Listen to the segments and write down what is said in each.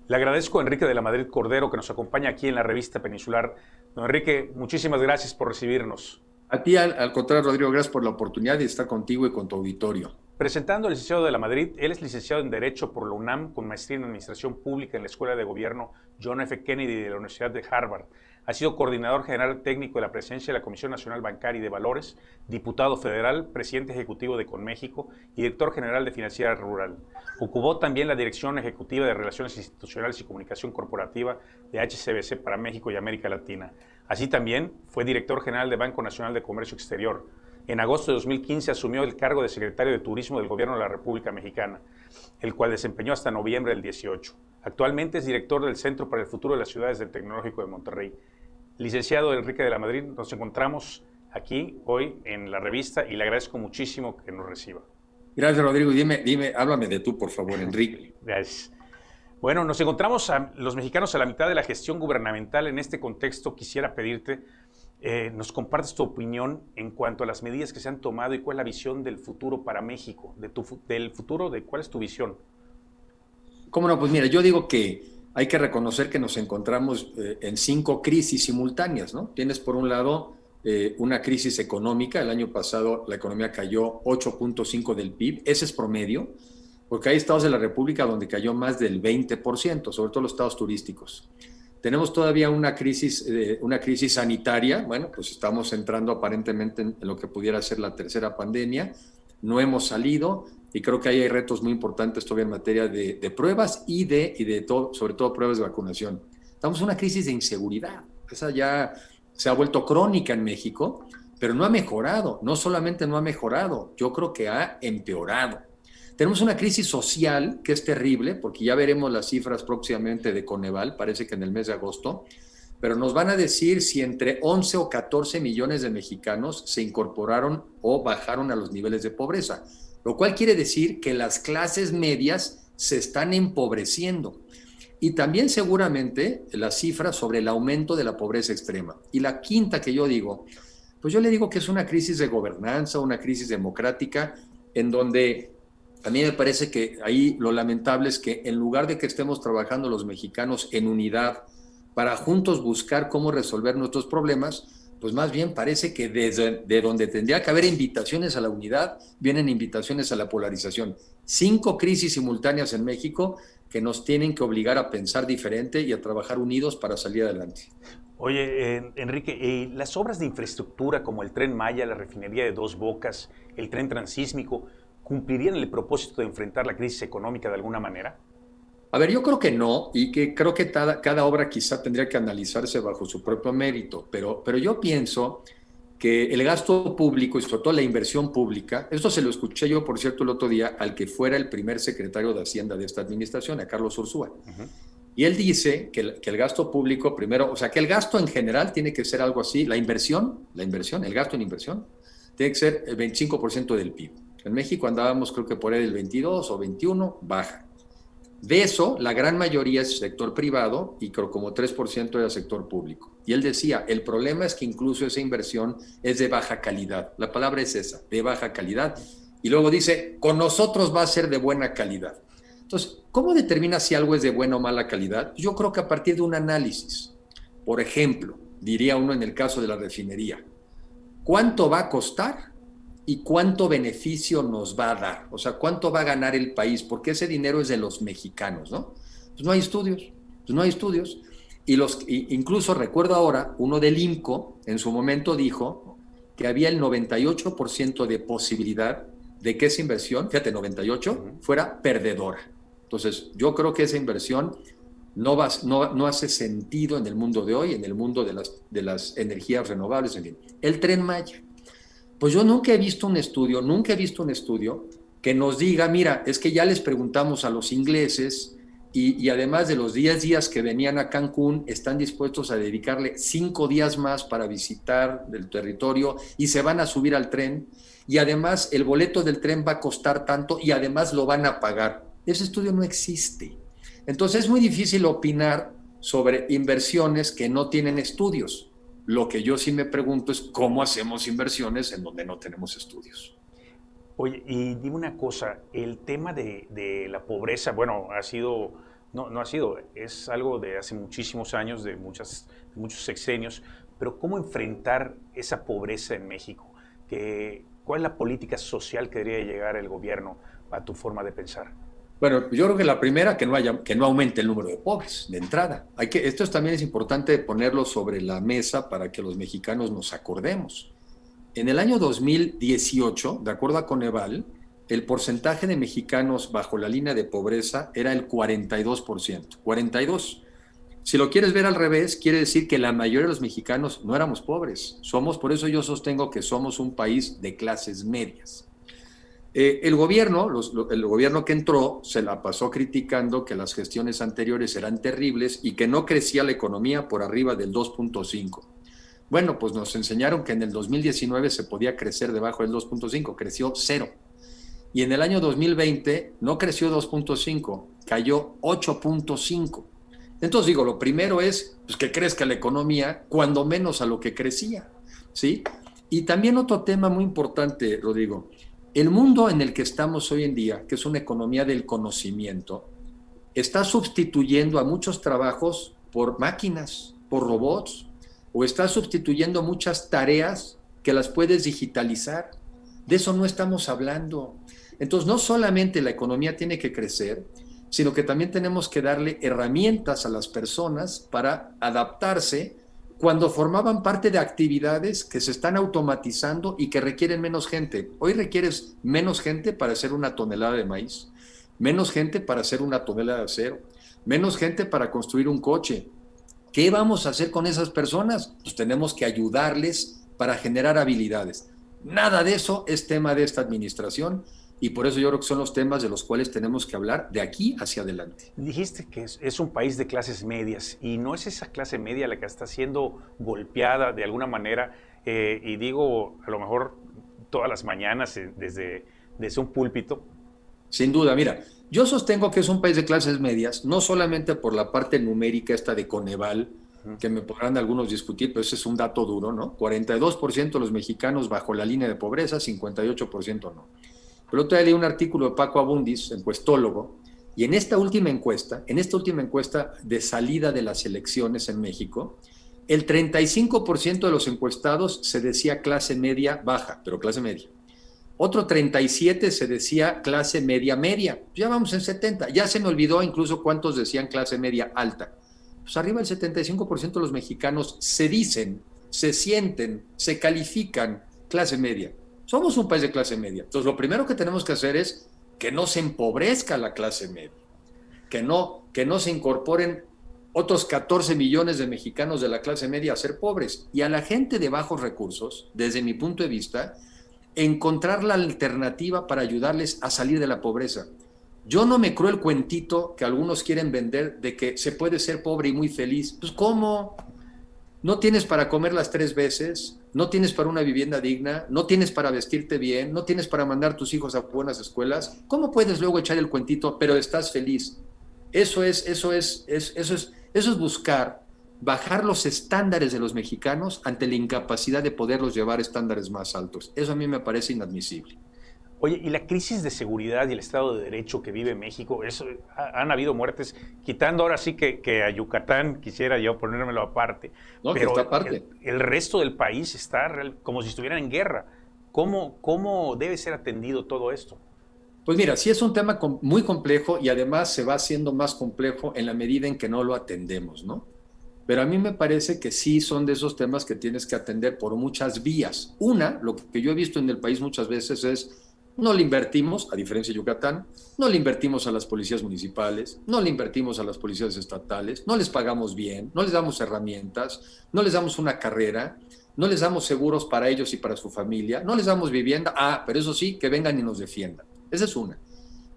Le agradezco a Enrique de la Madrid Cordero que nos acompaña aquí en la revista Peninsular. Don Enrique, muchísimas gracias por recibirnos. A ti, al contrario, Rodrigo, gracias por la oportunidad de estar contigo y con tu auditorio. Presentando al licenciado de la Madrid, él es licenciado en Derecho por la UNAM con maestría en Administración Pública en la Escuela de Gobierno John F. Kennedy de la Universidad de Harvard. Ha sido coordinador general técnico de la presidencia de la Comisión Nacional Bancaria y de Valores, diputado federal, presidente ejecutivo de Conméxico y director general de Financiera Rural. Ocupó también la dirección ejecutiva de Relaciones Institucionales y Comunicación Corporativa de HSBC para México y América Latina. Así también fue director general de Banco Nacional de Comercio Exterior. En agosto de 2015 asumió el cargo de secretario de Turismo del Gobierno de la República Mexicana, el cual desempeñó hasta noviembre del 18. Actualmente es director del Centro para el Futuro de las Ciudades del Tecnológico de Monterrey. Licenciado Enrique de la Madrid, nos encontramos aquí hoy en la revista y le agradezco muchísimo que nos reciba. Gracias, Rodrigo. Dime, háblame de tú, por favor, Enrique. Gracias. Bueno, nos encontramos a los mexicanos a la mitad de la gestión gubernamental. En este contexto quisiera pedirte nos compartes tu opinión en cuanto a las medidas que se han tomado y cuál es la visión del futuro para México, del futuro, cuál es tu visión. ¿Cómo no? Pues mira, yo digo que hay que reconocer que nos encontramos en 5 crisis simultáneas, ¿no? Tienes por un lado una crisis económica. El año pasado la economía cayó 8.5 del PIB, ese es promedio, porque hay estados de la República donde cayó más del 20%, sobre todo los estados turísticos. Tenemos todavía una crisis sanitaria. Bueno, pues estamos entrando aparentemente en lo que pudiera ser la tercera pandemia. No hemos salido y creo que ahí hay retos muy importantes todavía en materia de pruebas y de todo, sobre todo pruebas de vacunación. Estamos en una crisis de inseguridad. Esa ya se ha vuelto crónica en México, pero no ha mejorado. No solamente no ha mejorado, yo creo que ha empeorado. Tenemos una crisis social que es terrible, porque ya veremos las cifras próximamente de Coneval, parece que en el mes de agosto, pero nos van a decir si entre 11 o 14 millones de mexicanos se incorporaron o bajaron a los niveles de pobreza, lo cual quiere decir que las clases medias se están empobreciendo. Y también seguramente las cifras sobre el aumento de la pobreza extrema. Y la quinta que yo digo, pues yo le digo que es una crisis de gobernanza, una crisis democrática, en donde a mí me parece que ahí lo lamentable es que en lugar de que estemos trabajando los mexicanos en unidad para juntos buscar cómo resolver nuestros problemas, pues más bien parece que de donde tendría que haber invitaciones a la unidad, vienen invitaciones a la polarización. 5 crisis simultáneas en México que nos tienen que obligar a pensar diferente y a trabajar unidos para salir adelante. Oye, Enrique, las obras de infraestructura como el Tren Maya, la refinería de Dos Bocas, el tren transísmico, ¿cumplirían el propósito de enfrentar la crisis económica de alguna manera? A ver, yo creo que no, y que creo que cada obra quizá tendría que analizarse bajo su propio mérito, pero yo pienso que el gasto público y sobre todo la inversión pública, esto se lo escuché yo, por cierto, el otro día al que fuera el primer secretario de Hacienda de esta administración, a Carlos Ursúa. Y él dice que el gasto público primero, o sea, que el gasto en general tiene que ser algo así, la inversión, el gasto en inversión, tiene que ser el 25% del PIB. En México andábamos creo que por ahí del 22 o 21, baja. De eso, la gran mayoría es sector privado y creo como 3% era sector público. Y él decía, el problema es que incluso esa inversión es de baja calidad. La palabra es esa, de baja calidad. Y luego dice, con nosotros va a ser de buena calidad. Entonces, ¿cómo determina si algo es de buena o mala calidad? Yo creo que a partir de un análisis. Por ejemplo, diría uno en el caso de la refinería, ¿cuánto va a costar y cuánto beneficio nos va a dar? O sea, ¿cuánto va a ganar el país? Porque ese dinero es de los mexicanos, ¿no? Pues no hay estudios, Incluso recuerdo ahora, uno del INCO en su momento dijo que había el 98% de posibilidad de que esa inversión, fíjate, 98, fuera perdedora. Entonces, yo creo que esa inversión no hace sentido en el mundo de hoy, en el mundo de las energías renovables, en fin. El Tren Maya. Pues yo nunca he visto un estudio que nos diga, mira, es que ya les preguntamos a los ingleses y además de los 10 días que venían a Cancún, están dispuestos a dedicarle 5 días más para visitar el territorio y se van a subir al tren y además el boleto del tren va a costar tanto y además lo van a pagar. Ese estudio no existe. Entonces es muy difícil opinar sobre inversiones que no tienen estudios. Lo que yo sí me pregunto es cómo hacemos inversiones en donde no tenemos estudios. Oye, y dime una cosa, el tema de la pobreza, bueno, ha sido No, no ha sido, es algo de hace muchísimos años, de muchos sexenios, pero ¿cómo enfrentar esa pobreza en México? ¿Cuál es la política social que debería llegar el gobierno a tu forma de pensar? Bueno, yo creo que la primera, que no aumente el número de pobres de entrada. Esto también es importante ponerlo sobre la mesa para que los mexicanos nos acordemos. En el año 2018, de acuerdo a Coneval, el porcentaje de mexicanos bajo la línea de pobreza era el 42%. 42. Si lo quieres ver al revés, quiere decir que la mayoría de los mexicanos no éramos pobres. Por eso yo sostengo que somos un país de clases medias. El gobierno que entró se la pasó criticando que las gestiones anteriores eran terribles y que no crecía la economía por arriba del 2.5. Bueno, pues nos enseñaron que en el 2019 se podía crecer debajo del 2.5, creció 0. Y en el año 2020 no creció 2.5, cayó 8.5. Entonces digo, lo primero es pues, que crezca la economía, cuando menos a lo que crecía, ¿sí? Y también otro tema muy importante, Rodrigo, el mundo en el que estamos hoy en día, que es una economía del conocimiento, está sustituyendo a muchos trabajos por máquinas, por robots, o está sustituyendo muchas tareas que las puedes digitalizar. De eso no estamos hablando. Entonces, no solamente la economía tiene que crecer, sino que también tenemos que darle herramientas a las personas para adaptarse cuando formaban parte de actividades que se están automatizando y que requieren menos gente. Hoy requieres menos gente para hacer una tonelada de maíz, menos gente para hacer una tonelada de acero, menos gente para construir un coche. ¿Qué vamos a hacer con esas personas? Pues tenemos que ayudarles para generar habilidades. Nada de eso es tema de esta administración y por eso yo creo que son los temas de los cuales tenemos que hablar de aquí hacia adelante. Dijiste que es un país de clases medias y no es esa clase media la que está siendo golpeada de alguna manera, y digo a lo mejor todas las mañanas desde un púlpito. Sin duda, mira, yo sostengo que es un país de clases medias, no solamente por la parte numérica esta de Coneval, que me podrán algunos discutir, pero ese es un dato duro, ¿no? 42% de los mexicanos bajo la línea de pobreza, 58% no. Pero otro día leí un artículo de Paco Abundis, encuestólogo, y en esta última encuesta de salida de las elecciones en México, el 35% de los encuestados se decía clase media baja, pero clase media. Otro 37 se decía clase media media. Ya vamos en 70. Ya se me olvidó incluso cuántos decían clase media alta. Pues arriba del 75% de los mexicanos se dicen, se sienten, se califican clase media. Somos un país de clase media. Entonces lo primero que tenemos que hacer es que no se empobrezca la clase media. Que no se incorporen otros 14 millones de mexicanos de la clase media a ser pobres. Y a la gente de bajos recursos, desde mi punto de vista, encontrar la alternativa para ayudarles a salir de la pobreza. Yo no me creo el cuentito que algunos quieren vender de que se puede ser pobre y muy feliz. Pues ¿cómo? No tienes para comer las 3 veces, no tienes para una vivienda digna, no tienes para vestirte bien, no tienes para mandar tus hijos a buenas escuelas. ¿Cómo puedes luego echar el cuentito, pero estás feliz? Eso es buscar bajar los estándares de los mexicanos ante la incapacidad de poderlos llevar a estándares más altos. Eso a mí me parece inadmisible. Oye, y la crisis de seguridad y el Estado de Derecho que vive México, han habido muertes, quitando ahora sí que a Yucatán, quisiera yo ponérmelo aparte, no, pero que está aparte. El resto del país está como si estuvieran en guerra. ¿Cómo debe ser atendido todo esto? Pues mira, sí es un tema muy complejo y además se va haciendo más complejo en la medida en que no lo atendemos, ¿no? Pero a mí me parece que sí son de esos temas que tienes que atender por muchas vías. Una, lo que yo he visto en el país muchas veces es, no le invertimos, a diferencia de Yucatán, no le invertimos a las policías municipales, no le invertimos a las policías estatales, no les pagamos bien, no les damos herramientas, no les damos una carrera, no les damos seguros para ellos y para su familia, no les damos vivienda, pero eso sí, que vengan y nos defiendan. Esa es una.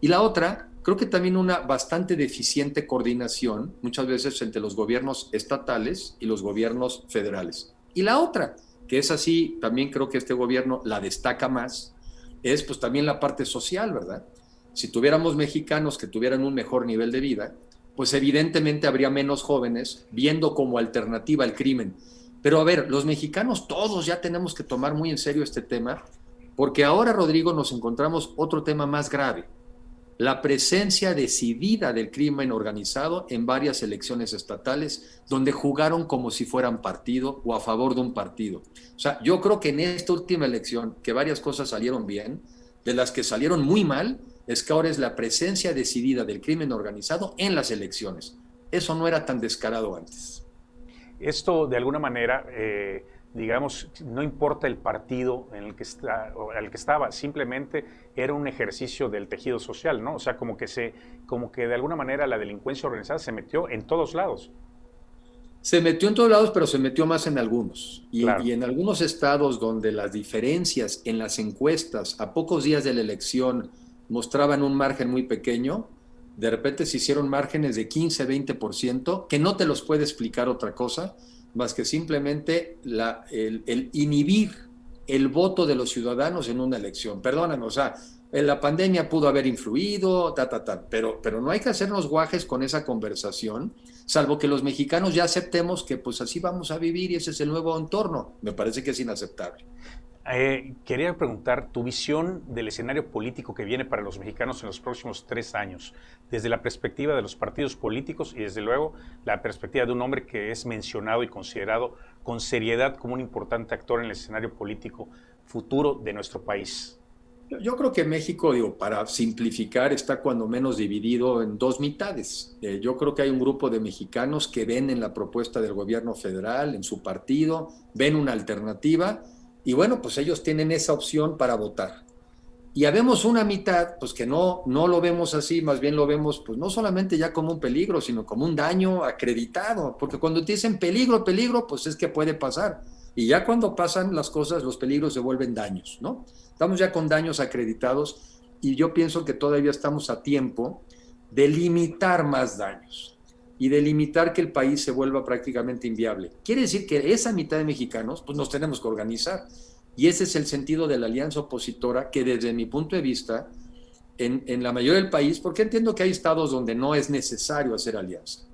Y la otra, creo que también una bastante deficiente coordinación, muchas veces entre los gobiernos estatales y los gobiernos federales. Y la otra, que es así, también creo que este gobierno la destaca más, es pues también la parte social, ¿verdad? Si tuviéramos mexicanos que tuvieran un mejor nivel de vida, pues evidentemente habría menos jóvenes viendo como alternativa el crimen. Pero a ver, los mexicanos todos ya tenemos que tomar muy en serio este tema, porque ahora, Rodrigo, nos encontramos otro tema más grave. la presencia decidida del crimen organizado en varias elecciones estatales donde jugaron como si fueran partido o a favor de un partido. O sea, yo creo que en esta última elección, que varias cosas salieron bien, de las que salieron muy mal, es que ahora es la presencia decidida del crimen organizado en las elecciones. Eso no era tan descarado antes. Esto, de alguna manera, digamos, no importa el partido en el que al que estaba, simplemente era un ejercicio del tejido social, ¿no? O sea, como que de alguna manera la delincuencia organizada se metió en todos lados. Se metió en todos lados, pero se metió más en algunos. Claro. Y en algunos estados donde las diferencias en las encuestas a pocos días de la elección mostraban un margen muy pequeño, de repente se hicieron márgenes de 15, 20%, que no te los puede explicar otra cosa, más que simplemente el inhibir el voto de los ciudadanos en una elección. Perdóname, o sea, en la pandemia pudo haber influido, pero no hay que hacernos guajes con esa conversación, salvo que los mexicanos ya aceptemos que pues así vamos a vivir y ese es el nuevo entorno. Me parece que es inaceptable. Quería preguntar tu visión del escenario político que viene para los mexicanos en los próximos 3 años, desde la perspectiva de los partidos políticos y desde luego la perspectiva de un hombre que es mencionado y considerado con seriedad como un importante actor en el escenario político futuro de nuestro país. Yo creo que México, digo, para simplificar, está cuando menos dividido en dos mitades. Yo creo que hay un grupo de mexicanos que ven en la propuesta del gobierno federal, en su partido, ven una alternativa y bueno, pues ellos tienen esa opción para votar. Y habemos una mitad, pues que no lo vemos así, más bien lo vemos, pues no solamente ya como un peligro, sino como un daño acreditado, porque cuando te dicen peligro, peligro, pues es que puede pasar. Y ya cuando pasan las cosas, los peligros se vuelven daños, ¿no? Estamos ya con daños acreditados y yo pienso que todavía estamos a tiempo de limitar más daños y de limitar que el país se vuelva prácticamente inviable. Quiere decir que esa mitad de mexicanos, pues nos tenemos que organizar. Y ese es el sentido de la alianza opositora que desde mi punto de vista, en la mayoría del país, porque entiendo que hay estados donde no es necesario hacer alianza,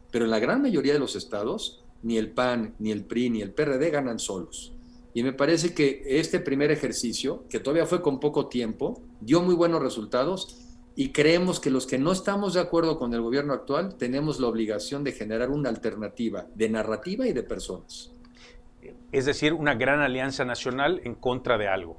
pero en la gran mayoría de los estados, ni el PAN, ni el PRI, ni el PRD ganan solos. Y me parece que este primer ejercicio, que todavía fue con poco tiempo, dio muy buenos resultados y creemos que los que no estamos de acuerdo con el gobierno actual tenemos la obligación de generar una alternativa de narrativa y de personas. Es decir, una gran alianza nacional en contra de algo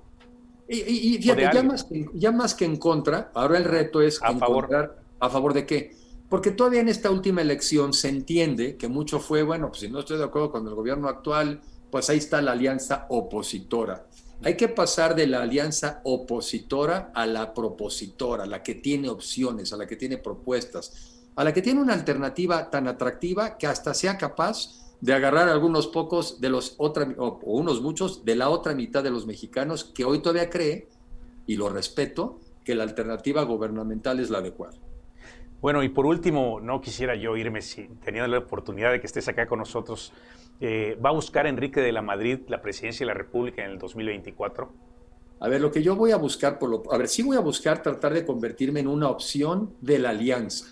Y o de fíjate, alguien. ya más que en contra, ahora el reto es A favor. encontrar a favor de qué. Porque todavía en esta última elección se entiende que mucho fue, bueno, pues si no estoy de acuerdo con el gobierno actual, pues ahí está la alianza opositora. Hay que pasar de la alianza opositora a la propositora, a la que tiene opciones, a la que tiene propuestas, a la que tiene una alternativa tan atractiva que hasta sea capaz de agarrar a algunos pocos de los o unos muchos de la otra mitad de los mexicanos que hoy todavía cree, y lo respeto, que la alternativa gubernamental es la adecuada. Bueno, y por último, no quisiera yo irme sin teniendo la oportunidad de que estés acá con nosotros. ¿Va a buscar Enrique de la Madrid la presidencia de la República en el 2024? A ver, lo que yo voy a buscar, a ver, sí voy a buscar tratar de convertirme en una opción de la alianza,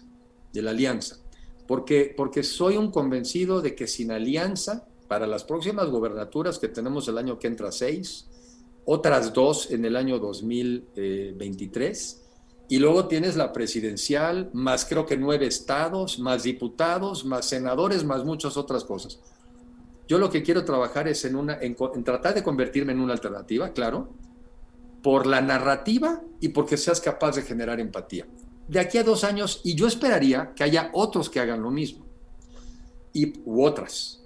porque soy un convencido de que sin alianza, para las próximas gobernaturas que tenemos el año que entra 6, otras 2 en el año 2023, y luego tienes la presidencial, más creo que 9 estados, más diputados, más senadores, más muchas otras cosas. Yo lo que quiero trabajar es en tratar de convertirme en una alternativa, claro, por la narrativa y porque seas capaz de generar empatía. De aquí a 2 años, y yo esperaría que haya otros que hagan lo mismo, u otras,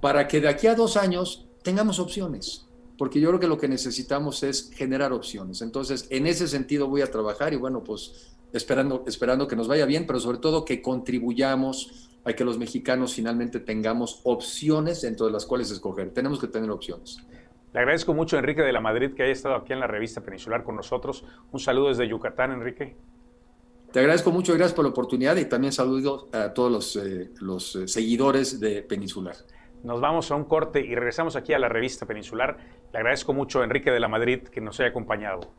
para que de aquí a 2 años tengamos opciones, porque yo creo que lo que necesitamos es generar opciones. Entonces, en ese sentido voy a trabajar y bueno, pues esperando que nos vaya bien, pero sobre todo que contribuyamos a que los mexicanos finalmente tengamos opciones dentro de las cuales escoger. Tenemos que tener opciones. Le agradezco mucho a Enrique de la Madrid que haya estado aquí en la revista Peninsular con nosotros. Un saludo desde Yucatán, Enrique. Te agradezco mucho, gracias por la oportunidad y también saludo a todos los seguidores de Peninsular. Nos vamos a un corte y regresamos aquí a la revista Peninsular. Le agradezco mucho a Enrique de la Madrid que nos haya acompañado.